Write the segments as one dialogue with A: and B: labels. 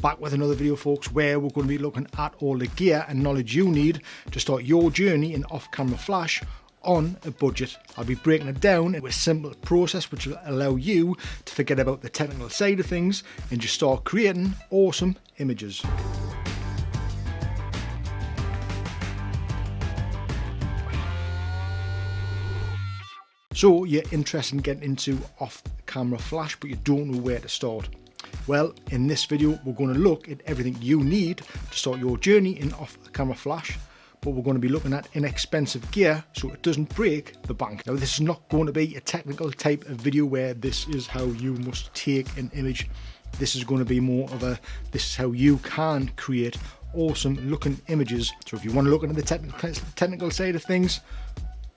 A: Back with another video, folks, where we're going to be looking at all the gear and knowledge you need to start your journey in off-camera flash on a budget. I'll be breaking it down into a simple process which will allow you to forget about the technical side of things and just start creating awesome images. So you're interested in getting into off-camera flash, but you don't know where to start. Well, in this video, we're going to look at everything you need to start your journey in off-camera flash, but we're going to be looking at inexpensive gear so it doesn't break the bank. Now, this is not going to be a technical type of video where this is how you must take an image. This is going to be more of a, this is how you can create awesome looking images. So if you want to look into the technical side of things,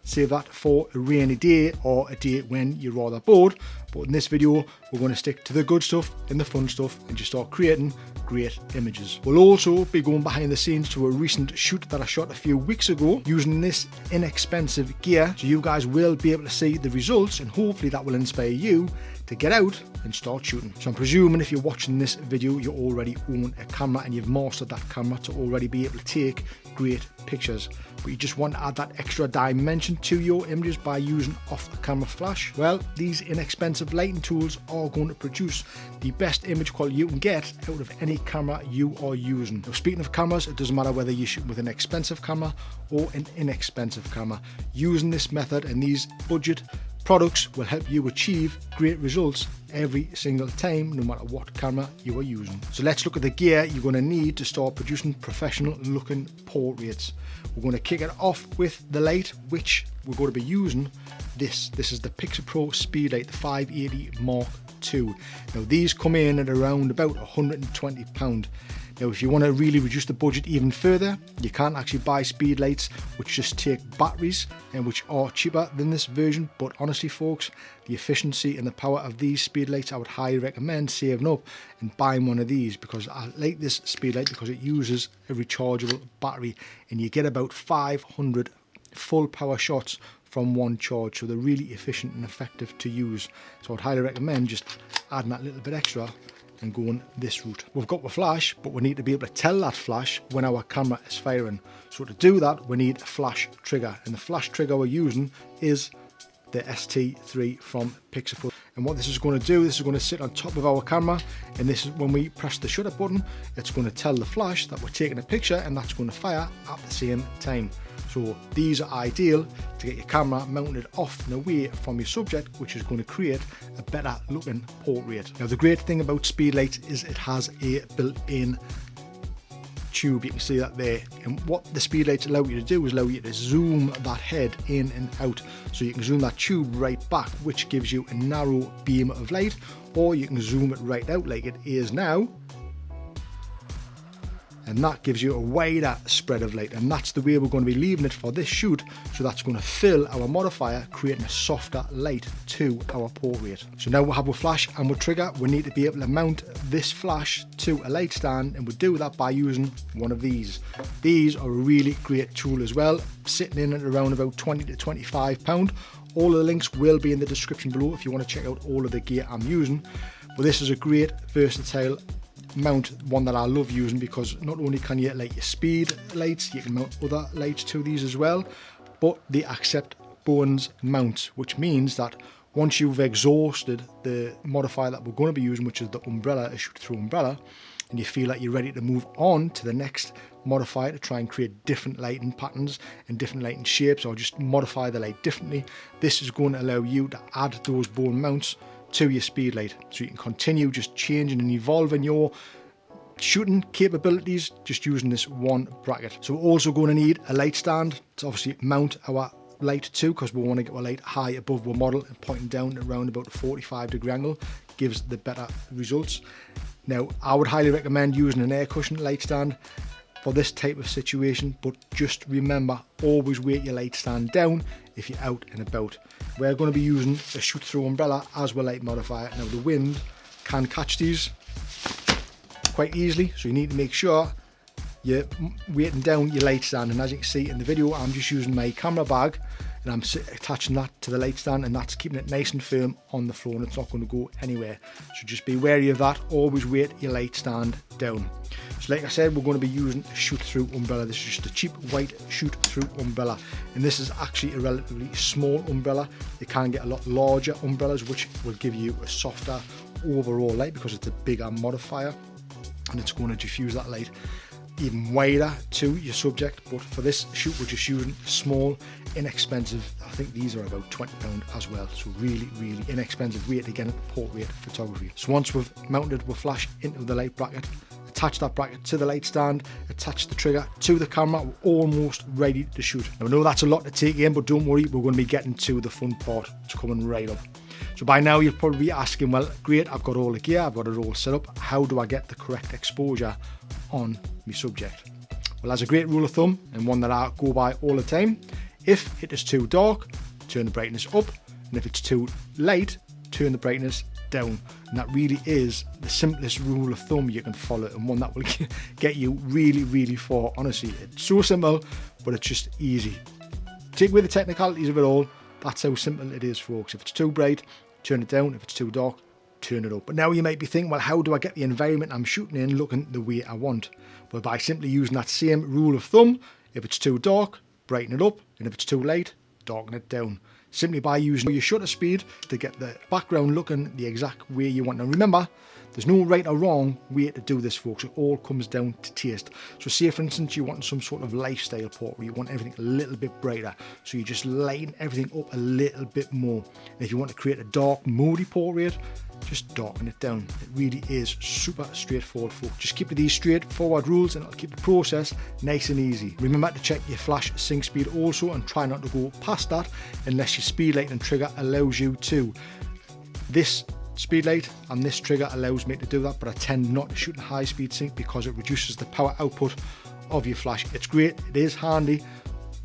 A: save that for a rainy day or a day when you're rather bored. But in this video, we're going to stick to the good stuff and the fun stuff and just start creating great images. We'll also be going behind the scenes to a recent shoot that I shot a few weeks ago using this inexpensive gear. So you guys will be able to see the results and hopefully that will inspire you to get out and start shooting. So I'm presuming if you're watching this video, you already own a camera and you've mastered that camera to already be able to take great pictures. But you just want to add that extra dimension to your images by using off-camera flash. Well, these inexpensive lighting tools are going to produce the best image quality you can get out of any camera you are using. Now, speaking of cameras, it doesn't matter whether you're shooting with an expensive camera or an inexpensive camera. Using this method and these budget products will help you achieve great results every single time, no matter what camera you are using. So let's look at the gear you're going to need to start producing professional looking portraits. We're going to kick it off with the light, which we're going to be using this is the Pixel Pro Speedlight, the 580 Mark II. Now these come in at around about £120. Now if you want to really reduce the budget even further, you can actually buy speed lights which just take batteries and which are cheaper than this version. But honestly, folks, the efficiency and the power of these speed lights, I would highly recommend saving up and buying one of these, because I like this speed light because it uses a rechargeable battery and you get about 500 full power shots from one charge, so they're really efficient and effective to use. So I'd highly recommend just adding that little bit extra and going this route. We've got the flash, but we need to be able to tell that flash when our camera is firing. So to do that, we need a flash trigger, and the flash trigger we're using is the ST3 from Pixel Pro. And what this is going to do, this is going to sit on top of our camera, and this is when we press the shutter button, it's going to tell the flash that we're taking a picture, and that's going to fire at the same time. So these are ideal to get your camera mounted off and away from your subject, which is going to create a better looking portrait. Now the great thing about Speedlight is it has a built-in tube, you can see that there, and what the Speedlights allow you to do is allow you to zoom that head in and out, so you can zoom that tube right back, which gives you a narrow beam of light, or you can zoom it right out like it is now, and that gives you a wider spread of light. And that's the way we're going to be leaving it for this shoot, so that's going to fill our modifier, creating a softer light to our portrait. So now we have our flash and our trigger. We need to be able to mount this flash to a light stand, and we do that by using one of these. These are a really great tool as well, sitting in at around about £20 to £25. All of the links will be in the description below if you want to check out all of the gear I'm using. But this is a great versatile mount, one that I love using, because not only can you light your speed lights, you can mount other lights to these as well, but they accept bones mounts, which means that once you've exhausted the modifier that we're going to be using, which is the umbrella, a shoot through umbrella, and you feel like you're ready to move on to the next modifier to try and create different lighting patterns and different lighting shapes, or just modify the light differently, this is going to allow you to add those bone mounts to your speed light, so you can continue just changing and evolving your shooting capabilities just using this one bracket. So we're also going to need a light stand to obviously mount our light to, because we want to get our light high above our model and pointing down around about a 45-degree angle gives the better results. Now I would highly recommend using an air cushion light stand for this type of situation, but just remember, always weight your light stand down if you're out and about. We're going to be using a shoot through umbrella as well light modifier. Now the wind can catch these quite easily, so you need to make sure you're weighting down your light stand. And as you can see in the video, I'm just using my camera bag and I'm attaching that to the light stand, and that's keeping it nice and firm on the floor, and it's not going to go anywhere. So just be wary of that. Always weight your light stand down. So like I said, we're going to be using a shoot through umbrella. This is just a cheap white shoot through umbrella, and this is actually a relatively small umbrella. You can get a lot larger umbrellas which will give you a softer overall light because it's a bigger modifier, and it's going to diffuse that light even wider to your subject. But for this shoot, we're just using small, inexpensive, I think these are about £20 as well, so really inexpensive way to get into portrait photography. So once we've mounted our flash into the light bracket, attach that bracket to the light stand, attach the trigger to the camera, we're almost ready to shoot. Now I know that's a lot to take in, but don't worry, we're going to be getting to the fun part. It's coming right up. So by now you'll probably be asking, well, great, I've got all the gear, I've got it all set up, how do I get the correct exposure on my subject? Well, that's a great rule of thumb, and one that I go by all the time. If it is too dark, turn the brightness up, and if it's too light, turn the brightness down. And that really is the simplest rule of thumb you can follow, and one that will get you really far. Honestly, it's so simple, but it's just easy. Take away the technicalities of it all. That's how simple it is, folks. If it's too bright, turn it down. If it's too dark, turn it up. But now you might be thinking, well, how do I get the environment I'm shooting in looking the way I want? Well, by simply using that same rule of thumb. If it's too dark, brighten it up, and if it's too light, darken it down. Simply by using your shutter speed to get the background looking the exact way you want. Now remember, there's no right or wrong way to do this, folks. It all comes down to taste. So say, for instance, you want some sort of lifestyle portrait, you want everything a little bit brighter, so you just lighten everything up a little bit more. And if you want to create a dark, moody portrait, just darken it down. It really is super straightforward, folks. Just keep to these straightforward rules and it'll keep the process nice and easy. Remember to check your flash sync speed also, and try not to go past that unless your speed light and trigger allows you to. This speed light and this trigger allows me to do that, but I tend not to shoot in high speed sync because it reduces the power output of your flash. It's great, it is handy,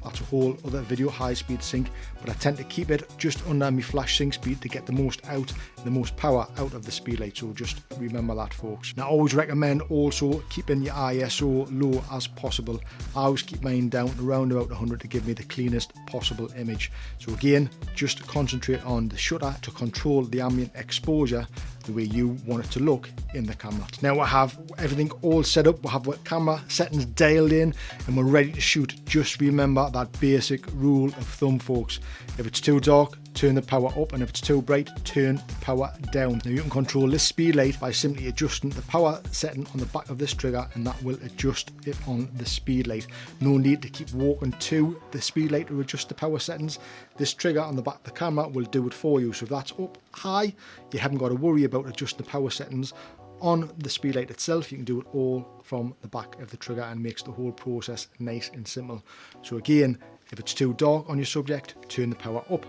A: that's a whole other video, high speed sync, but I tend to keep it just under my flash sync speed to get the most out, the most power out of the speed light. So just remember that, folks. Now I always recommend also keeping your ISO low as possible. I always keep mine down to around about 100 to give me the cleanest possible image. So again, just concentrate on the shutter to control the ambient exposure the way you want it to look in the camera. Now I have everything all set up, we have our camera settings dialed in, and we're ready to shoot. Just remember that basic rule of thumb, folks. If it's too dark, turn the power up, and if it's too bright, turn the power down. Now you can control this speed light by simply adjusting the power setting on the back of this trigger, and that will adjust it on the speed light. No need to keep walking to the speed light to adjust the power settings. This trigger on the back of the camera will do it for you. So if that's up high, you haven't got to worry about adjusting the power settings on the speed light itself. You can do it all from the back of the trigger, and makes the whole process nice and simple. So again, if it's too dark on your subject, turn the power up,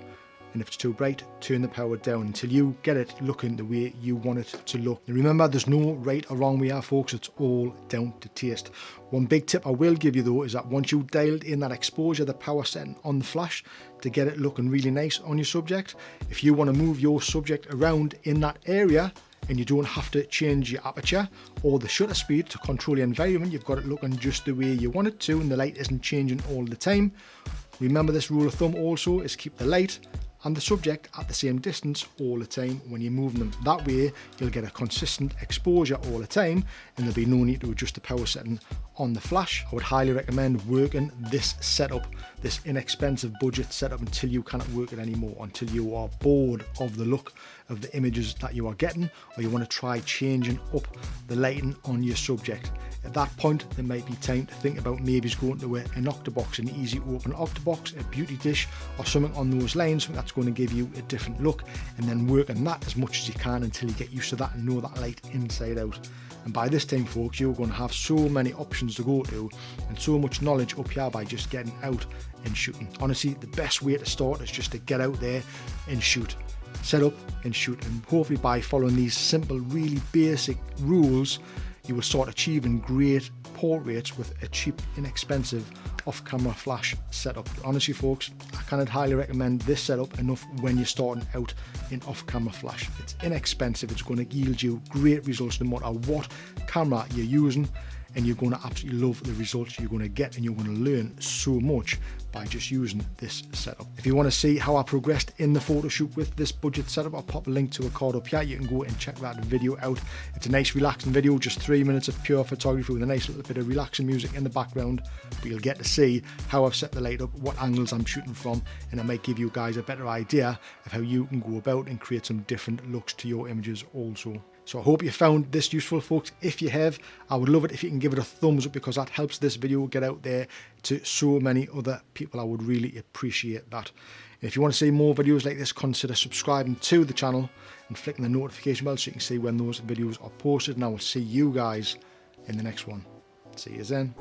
A: and if it's too bright, turn the power down until you get it looking the way you want it to look. And remember, there's no right or wrong way, folks. It's all down to taste. One big tip I will give you though is that once you've dialed in that exposure, the power setting on the flash to get it looking really nice on your subject, if you want to move your subject around in that area, and you don't have to change your aperture or the shutter speed to control the environment, you've got it looking just the way you want it to, and the light isn't changing all the time. Remember, this rule of thumb also is keep the light and the subject at the same distance all the time when you're moving them. That way you'll get a consistent exposure all the time, and there'll be no need to adjust the power setting on the flash. I would highly recommend working this setup, this inexpensive budget setup, until you cannot work it anymore, until you are bored of the look of the images that you are getting, or you want to try changing up the lighting on your subject. At that point, there might be time to think about maybe going to an octabox, an easy open octabox, a beauty dish, or something on those lines, something that's going to give you a different look, and then work on that as much as you can until you get used to that and know that light inside out. And by this time, folks, you're going to have so many options to go to and so much knowledge up here by just getting out and shooting. Honestly, the best way to start is just to get out there and shoot. Set up and shoot, and hopefully by following these simple, really basic rules, you will start achieving great portraits with a cheap, inexpensive off-camera flash setup. Honestly, folks, I cannot highly recommend this setup enough when you're starting out in off-camera flash. It's inexpensive, it's going to yield you great results no matter what camera you're using, and you're going to absolutely love the results you're going to get, and you're going to learn so much by just using this setup. If you want to see how I progressed in the photo shoot with this budget setup, I'll pop a link to a card up here. You can go and check that video out. It's a nice relaxing video, just 3 minutes of pure photography with a nice little bit of relaxing music in the background, but you'll get to see how I've set the light up, what angles I'm shooting from, and it might give you guys a better idea of how you can go about and create some different looks to your images also. So I hope you found this useful, folks. If you have, I would love it if you can give it a thumbs up, because that helps this video get out there to so many other people. I would really appreciate that. And if you want to see more videos like this, consider subscribing to the channel and flicking the notification bell so you can see when those videos are posted. And I will see you guys in the next one. See you then.